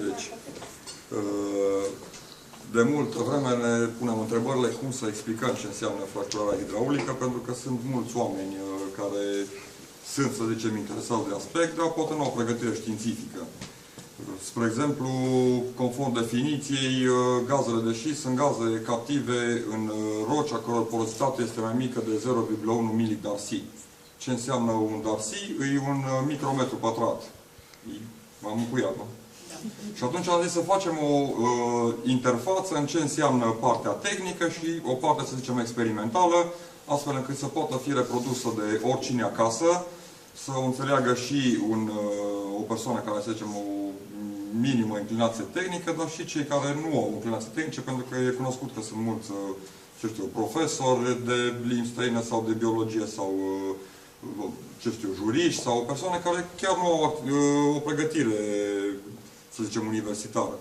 Deci, de multă vreme ne punem întrebările cum să explicăm ce înseamnă fracturarea hidraulică, pentru că sunt mulți oameni care sunt, să zicem, interesați de aspect, dar poate nu au pregătire științifică. Spre exemplu, conform definiției, gazele de șist sunt gaze captive în roci, a căror porositate este mai mică de 0,1 mg/darcy. Ce înseamnă un darcy? E un micrometru pătrat. M-am încuiat, nu? Da. Și atunci am zis să facem o interfață în ce înseamnă partea tehnică și o parte, să zicem, experimentală, astfel încât să poată fi reprodusă de oricine acasă, să o înțeleagă și o persoană care, să zicem, o minimă inclinație tehnică, dar și cei care nu au inclinație tehnice, pentru că e cunoscut că sunt mulți, ce știu, profesori de limbi străine sau de biologie sau, ce știu, juriști sau persoane care chiar nu au o pregătire, să zicem, universitară.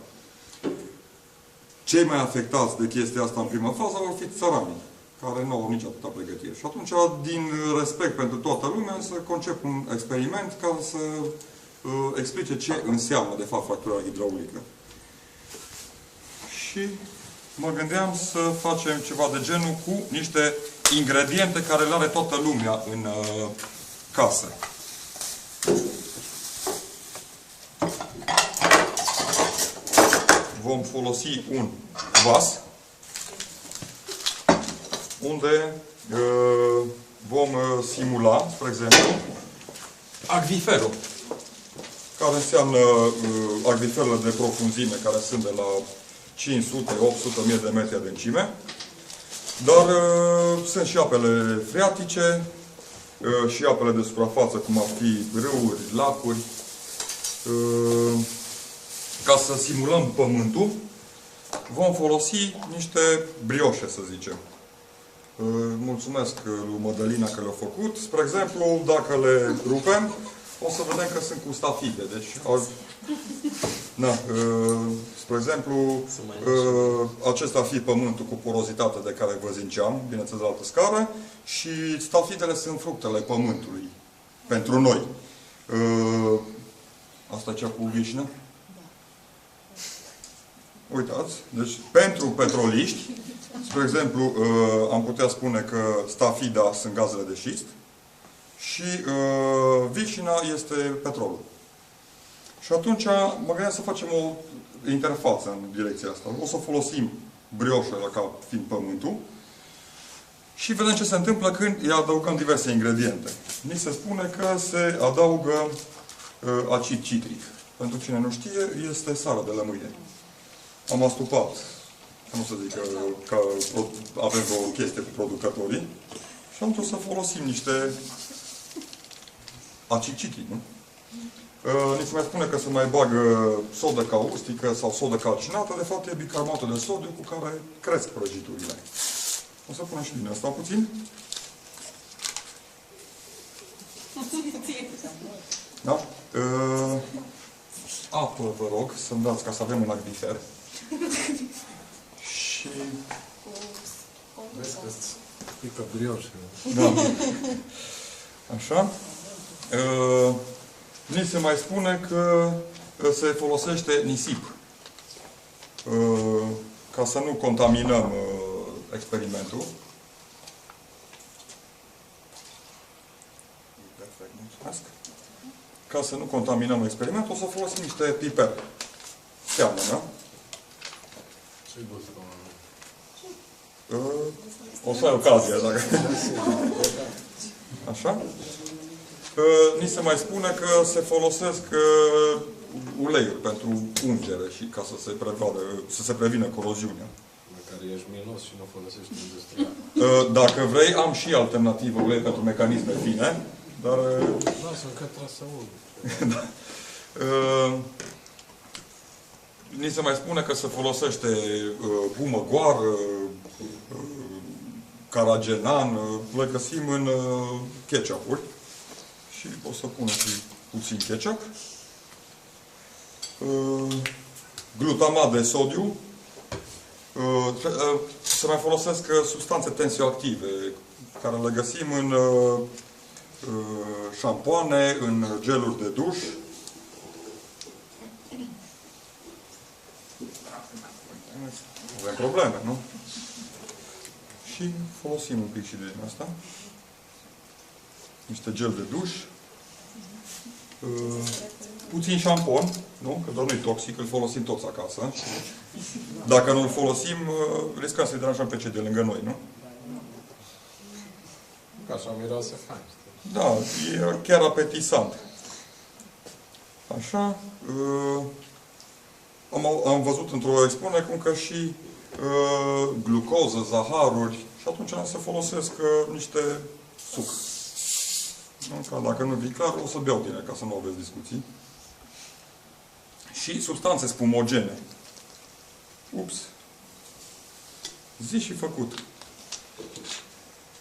Cei mai afectați de chestia asta în prima fază vor fi țăranii, care nu au nici atâta pregătire. Și atunci, din respect pentru toată lumea, să concep un experiment care să explice ce înseamnă, de fapt, fracturarea hidraulică. Și mă gândeam să facem ceva de genul cu niște ingrediente care le are toată lumea în casă. Vom folosi un vas unde vom simula, spre exemplu, acviferul, care înseamnă acviferele de profunzime, care sunt de la 500-800 de metri adâncime, dar sunt și apele freatice, și apele de suprafață, cum ar fi râuri, lacuri. Ca să simulăm pământul, vom folosi niște brioșe, să zicem. Mulțumesc lui Mădălina că le-a făcut. Spre exemplu, dacă le rupem, o să vedem că sunt cu stafide. Deci, spre exemplu, acesta ar fi pământul cu porozitate de care vă ziceam, bineînțeles, la altă scară, și stafidele sunt fructele pământului pentru noi. Asta e cea cu vișină? Uitați, deci pentru petroliști, spre exemplu, am putea spune că stafida sunt gazele de șist și vișina este petrolul. Și atunci mă gândeam să facem o interfață în direcția asta. O să folosim brioșele ca fiind pământul și vedem ce se întâmplă când îi adăugăm diverse ingrediente. Ni se spune că se adaugă acid citric. Pentru cine nu știe, este sare de lămâie. Am astupat, nu să zic că avem o chestie cu producătorii, și atunci o să folosim niște acid citric, nu? Ni se mai spune că se mai bagă sodă caustică sau sodă calcinată, de fapt e bicarbonatul de sodiu cu care cresc prăjiturile. O să punem și din asta puțin. Da? Apă, vă rog, să-mi dați ca să avem un acvifer. Și... Vezi că-ți pică brioșe. Da. Așa. Ni se mai spune că se folosește nisip. Ca să nu contaminăm experimentul. Perfect, mulțumesc. Ca să nu contaminăm experimentul, o să folosim niște piper. Seamănă. Ce gust, o să ai ocazia, dacă... Așa. Ni se mai spune că se folosesc uleiuri pentru ungere și ca să se prevină coroziunea. Care ești milos și nu folosești industrial. Dacă vrei, am și alternativă ulei pentru mecanisme fine, dar... Lasă-l că trasaul. Da. Ni se mai spune că se folosește gumă goară, caragenan, le găsim în ketchup-uri. Și o să pun și puțin ketchup. Glutamat de sodiu. Se mai folosesc substanțe tensioactive, care le găsim în șampoane, în geluri de duș. Avem probleme, nu? Și folosim un pic și din asta. Niște gel de duș. Puțin șampon, nu? Că doar nu-i toxic, îl folosim toți acasă. Dacă nu îl folosim, riscăm să-i deranjăm pe cei de lângă noi, nu? Ca așa miroase fain. Da, e chiar apetisant. Așa. Am văzut într-o expunere cum că și glucoză, zaharuri, și atunci se folosesc niște suc. Nu? Că dacă nu vii clar, o să beau din ele, ca să nu aveți discuții. Și substanțe spumogene. Ups. Zi și făcut.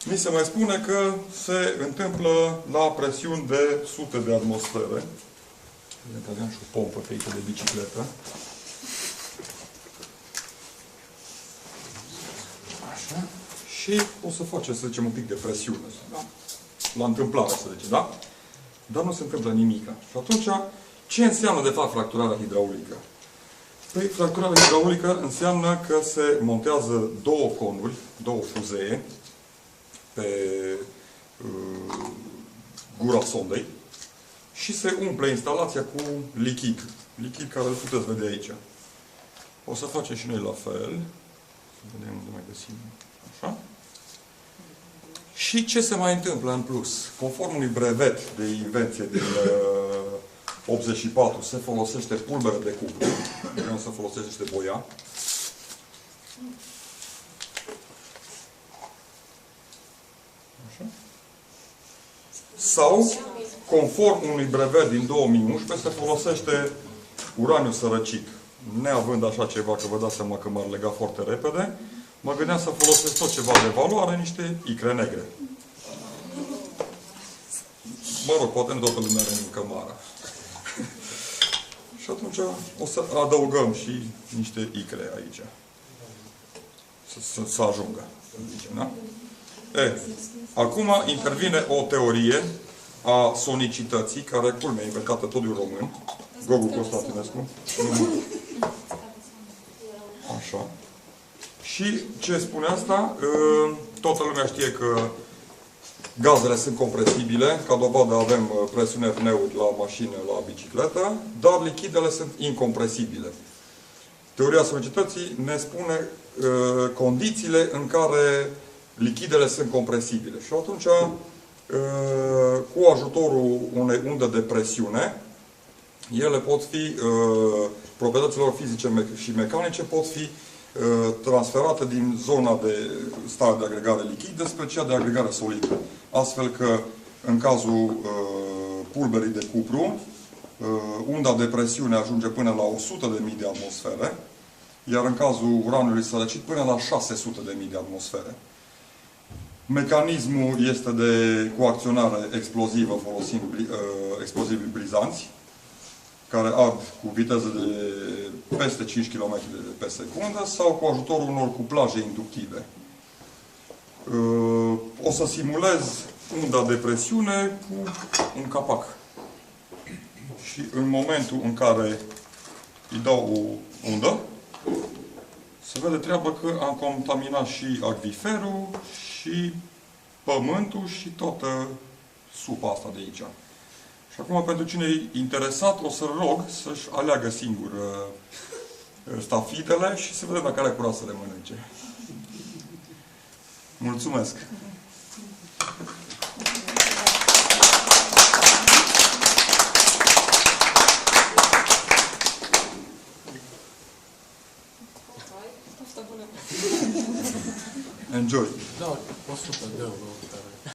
Mi se mai spune că se întâmplă la presiuni de sute de atmosfere. Aveam și o pompă pe aici de bicicletă. Așa. Și o să facem, să zicem, un pic de presiune. Da? La întâmplare, să zicem, da? Dar nu se întâmplă nimic. Și atunci, ce înseamnă, de fapt, fracturarea hidraulică? Păi, fracturarea hidraulică înseamnă că se montează două conuri, două fuzee, pe gura sondei și se umple instalația cu lichid. Lichid care îl puteți vedea aici. O să facem și noi la fel. Să vedem unde mai găsim. Așa. Și ce se mai întâmplă în plus? Conform unui brevet de invenție din 84, se folosește pulbere de cupru. Nu se folosește niște boia. Așa. Sau, conform unui brevet din 2011, se folosește uraniu sărăcit. Neavând așa ceva, că vă dați seama că m-ar lega foarte repede, mă gândeam să folosesc tot ceva de valoare, niște icre negre. Mă rog, poate nu toată lumea are în cămară. Și atunci o să adăugăm și niște icre aici. Să ajungă. Da? Acum intervine o teorie a sonicității, care, culmea, inventată tot de un român, Gogu Constantinescu. Așa. Și ce spune asta? Toată lumea știe că gazele sunt compresibile, ca dovadă avem presiune neutru la mașină, la bicicletă, dar lichidele sunt incompresibile. Teoria sonicității ne spune condițiile în care lichidele sunt compresibile. Și atunci, cu ajutorul unei unde de presiune, ele pot fi, proprietăților fizice și mecanice pot fi transferate din zona de stare de agregare lichidă spre cea de agregare solidă. Astfel că, în cazul pulberii de cupru, unda de presiune ajunge până la 100.000 de atmosfere, iar în cazul uraniului sărăcit până la 600.000 de atmosfere. Mecanismul este de coacționare explozivă folosind explozivi brizanți, care ard cu viteză de peste 5 km pe secundă sau cu ajutorul unor cuplaje inductive. O să simulez unda de presiune cu un capac. Și în momentul în care îi dau o undă, se vede treaba că am contaminat și acviferul, și pământul, și toată supa asta de aici. Și acum, pentru cine e interesat, o să-l rog să-și aleagă singur stafidele și să vedem dacă are curaj să le mănânce. Mulțumesc! Enjoy! Da, 100 de euro.